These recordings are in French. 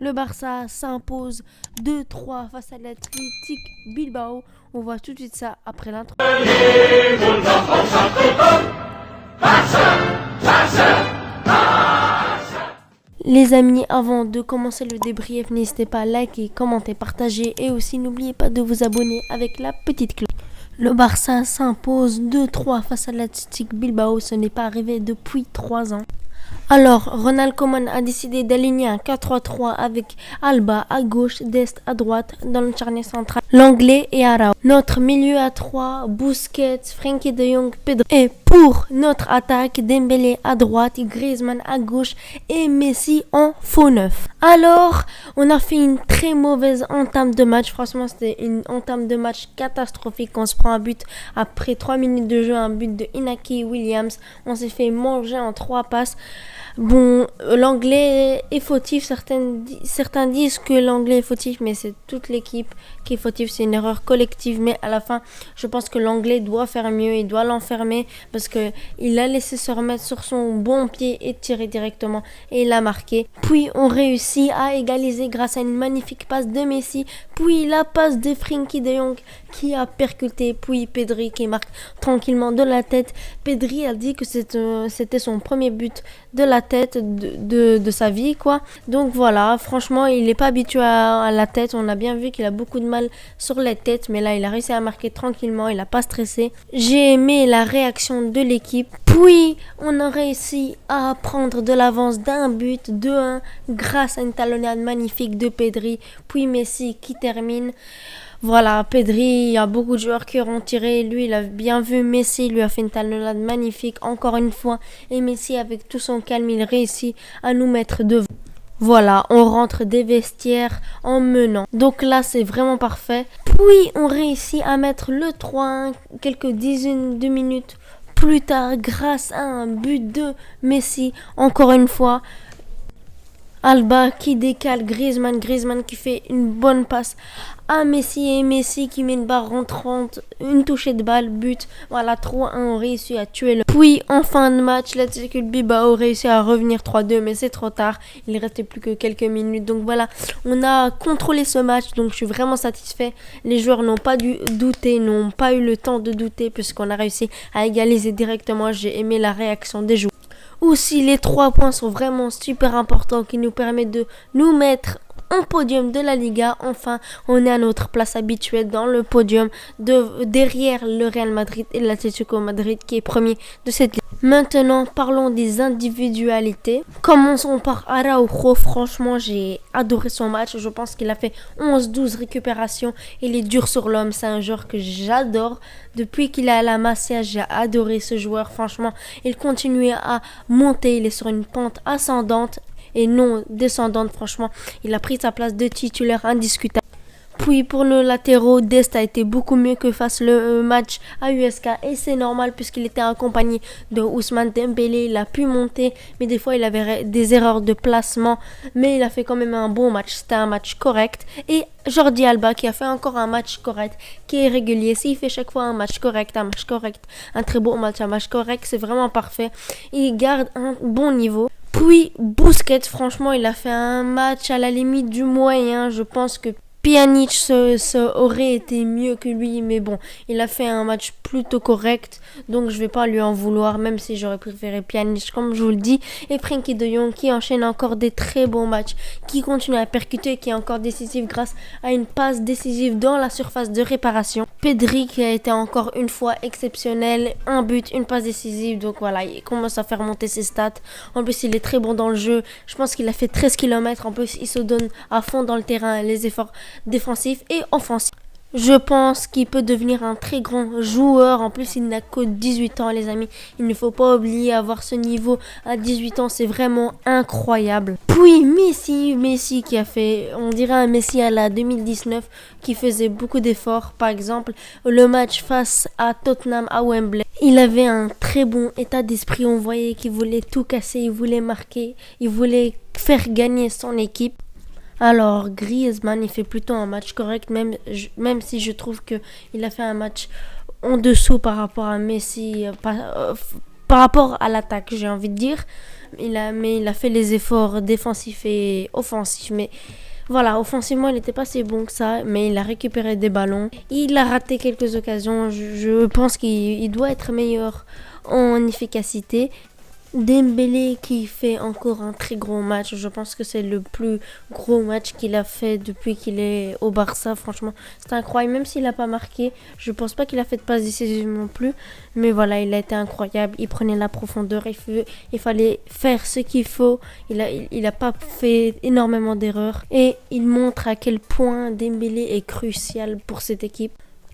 Le Barça s'impose 2-3 face à l'Athletic Bilbao. On voit tout de suite ça après l'intro. Les amis, avant de commencer le débrief, n'hésitez pas à liker, commenter, partager et aussi n'oubliez pas de vous abonner avec la petite cloche. Le Barça s'impose 2-3 face à l'Athletic Bilbao. Ce n'est pas arrivé depuis 3 ans. Alors, Ronald Koeman a décidé d'aligner un 4-3-3 avec Alba à gauche, Dest à droite dans le charnier central, Lenglet et Araujo. Notre milieu à 3, Busquets, Frenkie de Jong, Pedro. Et pour notre attaque, Dembélé à droite, Griezmann à gauche et Messi en faux neuf. Alors, on a fait une très mauvaise entame de match. Franchement, c'était une entame de match catastrophique. On se prend un but après 3 minutes de jeu, un but de Inaki Williams. On s'est fait manger en 3 passes. Bon, l'anglais est fautif. Certains disent que l'anglais est fautif, mais c'est toute l'équipe qui est fautive. C'est une erreur collective, mais à la fin, je pense que l'anglais doit faire mieux. Il doit l'enfermer parce que il a laissé se remettre sur son bon pied et tirer directement et il a marqué. Puis on réussit à égaliser grâce à une magnifique passe de Messi. Puis la passe de Frenkie de Jong qui a percuté. Puis Pedri qui marque tranquillement de la tête. Pedri a dit que c'était son premier but de la tête de sa vie, quoi. Donc voilà, franchement, il n'est pas habitué à la tête. On a bien vu qu'il a beaucoup de mal sur les têtes, mais là, il a réussi à marquer tranquillement. Il n'a pas stressé. J'ai aimé la réaction de l'équipe. Puis, on a réussi à prendre de l'avance d'un but, 2-1, grâce à une talonnade magnifique de Pedri. Puis Messi qui termine. Voilà, Pedri, il y a beaucoup de joueurs qui auront tiré. Lui, il a bien vu Messi, lui a fait une talonnade magnifique, encore une fois. Et Messi, avec tout son calme, il réussit à nous mettre devant. Voilà, on rentre des vestiaires en menant. Donc là, c'est vraiment parfait. Puis, on réussit à mettre le 3-1 quelques dizaines de minutes plus tard, grâce à un but de Messi, encore une fois. Alba qui décale Griezmann qui fait une bonne passe à Messi et Messi qui met une barre rentrante, une touchée de balle, but. Voilà, 3-1, on réussit à tuer le. Puis en fin de match, l'Athletic Bilbao réussit à revenir 3-2, mais c'est trop tard. Il ne restait plus que quelques minutes. Donc voilà, on a contrôlé ce match, donc je suis vraiment satisfait. Les joueurs n'ont pas dû douter, n'ont pas eu le temps de douter puisqu'on a réussi à égaliser directement. J'ai aimé la réaction des joueurs. Aussi, les 3 points sont vraiment super importants qui nous permettent de nous mettre en podium de la Liga. Enfin, on est à notre place habituelle dans le podium derrière le Real Madrid et l'Atlético Madrid qui est premier de cette ligue. Maintenant, parlons des individualités. Commençons par Araujo. Franchement, j'ai adoré son match. Je pense qu'il a fait 11-12 récupérations. Il est dur sur l'homme. C'est un joueur que j'adore. Depuis qu'il est à la Masia, j'ai adoré ce joueur. Franchement, il continue à monter. Il est sur une pente ascendante et non descendante. Franchement, il a pris sa place de titulaire indiscutable. Puis pour nos latéraux, Dest a été beaucoup mieux que face le match à USK et c'est normal puisqu'il était accompagné de Ousmane Dembélé. Il a pu monter, mais des fois il avait des erreurs de placement, mais il a fait quand même un bon match. C'était un match correct. Et Jordi Alba qui a fait encore un match correct, qui est régulier. S'il fait chaque fois un match correct, un très beau match, un match correct, c'est vraiment parfait. Il garde un bon niveau. Puis Busquets, franchement, il a fait un match à la limite du moyen. Je pense que Pjanic aurait été mieux que lui, mais bon, il a fait un match plutôt correct, donc je vais pas lui en vouloir, même si j'aurais préféré Pjanic, comme je vous le dis. Et Frenkie de Jong qui enchaîne encore des très bons matchs, qui continue à percuter, qui est encore décisif grâce à une passe décisive dans la surface de réparation. Pedri qui a été encore une fois exceptionnel, un but, une passe décisive, donc voilà, il commence à faire monter ses stats. En plus, il est très bon dans le jeu, je pense qu'il a fait 13 km, en plus il se donne à fond dans le terrain, les efforts défensif et offensif. Je pense qu'il peut devenir un très grand joueur. En plus, il n'a que 18 ans, les amis. Il ne faut pas oublier avoir ce niveau à 18 ans. C'est vraiment incroyable. Puis Messi qui a fait, on dirait un Messi à la 2019 qui faisait beaucoup d'efforts. Par exemple, le match face à Tottenham à Wembley. Il avait un très bon état d'esprit. On voyait qu'il voulait tout casser. Il voulait marquer. Il voulait faire gagner son équipe. Alors, Griezmann, il fait plutôt un match correct, même si je trouve qu'il a fait un match en dessous par rapport à Messi. par rapport à l'attaque, j'ai envie de dire. Il a fait les efforts défensifs et offensifs. Mais voilà, offensivement, il n'était pas si bon que ça. Mais il a récupéré des ballons. Il a raté quelques occasions. Je pense qu'il doit être meilleur en efficacité. Dembélé qui fait encore un très gros match. Je pense que c'est le plus gros match qu'il a fait depuis qu'il est au Barça. Franchement, c'est incroyable. Même s'il n'a pas marqué, je pense pas qu'il a fait de passe décisive non plus. Mais voilà, il a été incroyable. Il prenait la profondeur. Il fallait faire ce qu'il faut. Il a pas fait énormément d'erreurs. Et il montre à quel point Dembélé est crucial pour cette équipe.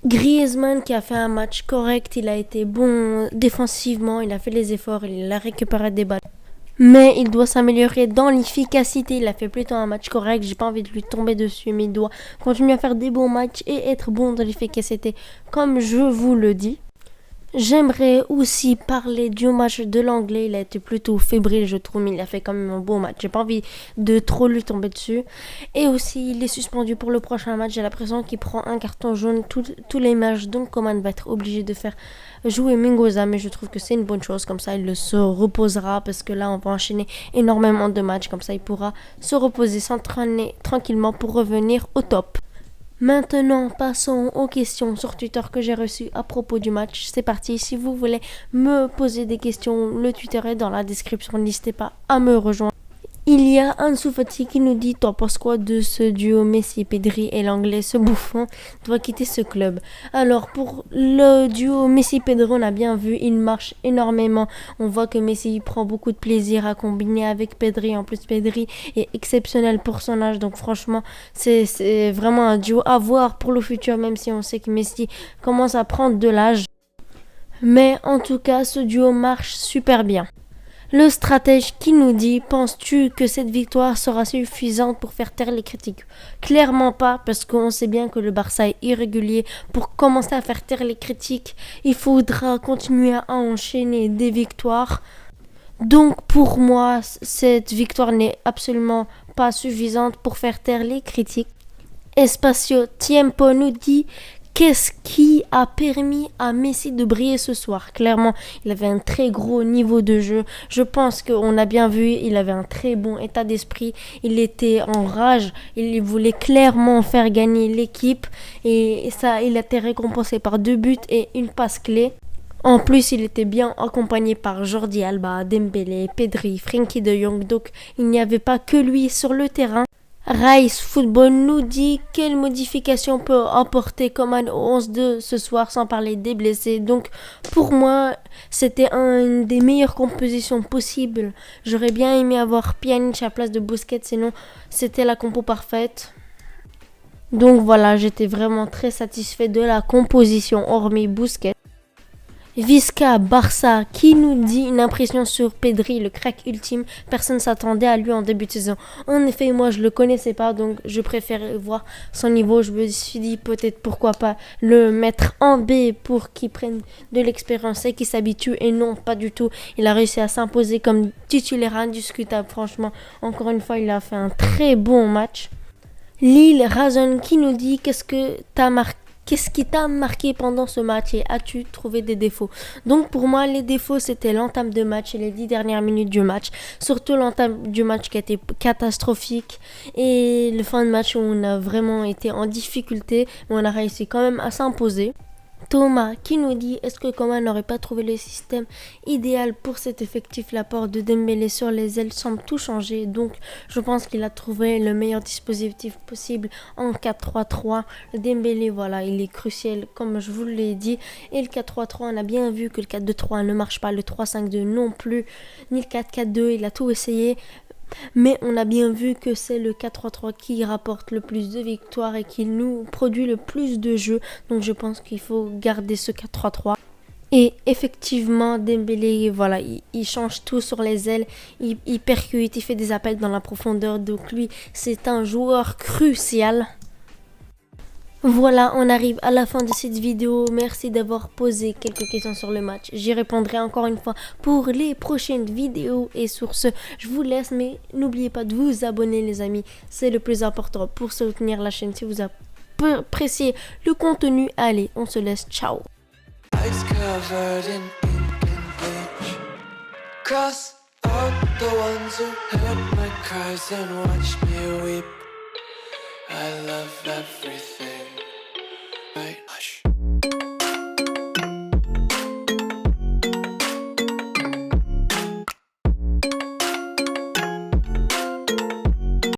Griezmann qui a fait un match correct, il a été bon défensivement, il a fait les efforts, il a récupéré des balles. Mais il doit s'améliorer dans l'efficacité, il a fait plutôt un match correct, j'ai pas envie de lui tomber dessus, mais il doit continuer à faire des bons matchs et être bon dans l'efficacité, comme je vous le dis. J'aimerais aussi parler du match de l'Anglais. Il a été plutôt fébrile, je trouve, mais il a fait quand même un beau match. J'ai pas envie de trop lui tomber dessus. Et aussi, il est suspendu pour le prochain match. J'ai l'impression qu'il prend un carton jaune tous les matchs. Donc, Coman va être obligé de faire jouer Mingoza. Mais je trouve que c'est une bonne chose. Comme ça, il se reposera. Parce que là, on va enchaîner énormément de matchs. Comme ça, il pourra se reposer, s'entraîner tranquillement pour revenir au top. Maintenant, passons aux questions sur Twitter que j'ai reçues à propos du match. C'est parti. Si vous voulez me poser des questions, le Twitter est dans la description. N'hésitez pas à me rejoindre. Il y a Ansu Fati qui nous dit: t'en penses quoi de ce duo Messi-Pedri et l'anglais, ce bouffon doit quitter ce club. Alors pour le duo Messi-Pedri, on a bien vu, il marche énormément. On voit que Messi prend beaucoup de plaisir à combiner avec Pedri. En plus, Pedri est exceptionnel pour son âge. Donc franchement, c'est vraiment un duo à voir pour le futur, même si on sait que Messi commence à prendre de l'âge. Mais en tout cas, ce duo marche super bien. Le stratège qui nous dit: penses-tu que cette victoire sera suffisante pour faire taire les critiques? Clairement pas, parce qu'on sait bien que le Barça est irrégulier. Pour commencer à faire taire les critiques, il faudra continuer à enchaîner des victoires. Donc pour moi, cette victoire n'est absolument pas suffisante pour faire taire les critiques. Espacio Tiempo nous dit: qu'est-ce qui a permis à Messi de briller ce soir? Clairement, il avait un très gros niveau de jeu. Je pense qu'on a bien vu, il avait un très bon état d'esprit. Il était en rage. Il voulait clairement faire gagner l'équipe. Et ça, il a été récompensé par 2 buts et une passe clé. En plus, il était bien accompagné par Jordi Alba, Dembélé, Pedri, Frenkie de Jong. Donc, il n'y avait pas que lui sur le terrain. Rice Football nous dit: quelle modification peut apporter Coman au 11 de ce soir, sans parler des blessés. Donc pour moi, c'était une des meilleures compositions possibles. J'aurais bien aimé avoir Pjanic à la place de Busquets, sinon c'était la compo parfaite. Donc voilà, j'étais vraiment très satisfait de la composition hormis Busquets. Visca Barça qui nous dit: une impression sur Pedri, le crack ultime. Personne ne s'attendait à lui en début de saison. En effet, moi je le connaissais pas, donc je préférais voir son niveau. Je me suis dit peut-être pourquoi pas le mettre en B pour qu'il prenne de l'expérience et qu'il s'habitue. Et non, pas du tout. Il a réussi à s'imposer comme titulaire indiscutable. Franchement, encore une fois, il a fait un très bon match. Lille Razon qui nous dit: qu'est-ce qui t'a marqué pendant ce match et as-tu trouvé des défauts? Donc pour moi, les défauts, c'était l'entame de match et les 10 dernières minutes du match. Surtout l'entame du match qui a été catastrophique et le fin de match où on a vraiment été en difficulté, mais on a réussi quand même à s'imposer. Thomas qui nous dit: est-ce que Coman n'aurait pas trouvé le système idéal pour cet effectif? L'apport de Dembélé sur les ailes semble tout changer, donc je pense qu'il a trouvé le meilleur dispositif possible en 4-3-3. Dembélé, voilà, il est crucial comme je vous l'ai dit, et le 4-3-3, on a bien vu que le 4-2-3 ne marche pas, le 3-5-2 non plus, ni le 4-4-2, il a tout essayé. Mais on a bien vu que c'est le 4-3-3 qui rapporte le plus de victoires et qui nous produit le plus de jeux. Donc je pense qu'il faut garder ce 4-3-3. Et effectivement, Dembélé, voilà, il change tout sur les ailes. Il percute, il fait des appels dans la profondeur. Donc lui, c'est un joueur crucial. Voilà, on arrive à la fin de cette vidéo. Merci d'avoir posé quelques questions sur le match. J'y répondrai encore une fois pour les prochaines vidéos. Et sur ce, je vous laisse. Mais n'oubliez pas de vous abonner, les amis. C'est le plus important pour soutenir la chaîne. Si vous appréciez le contenu, allez, on se laisse. Ciao. Cross out the ones who heard my cries and watched me weep.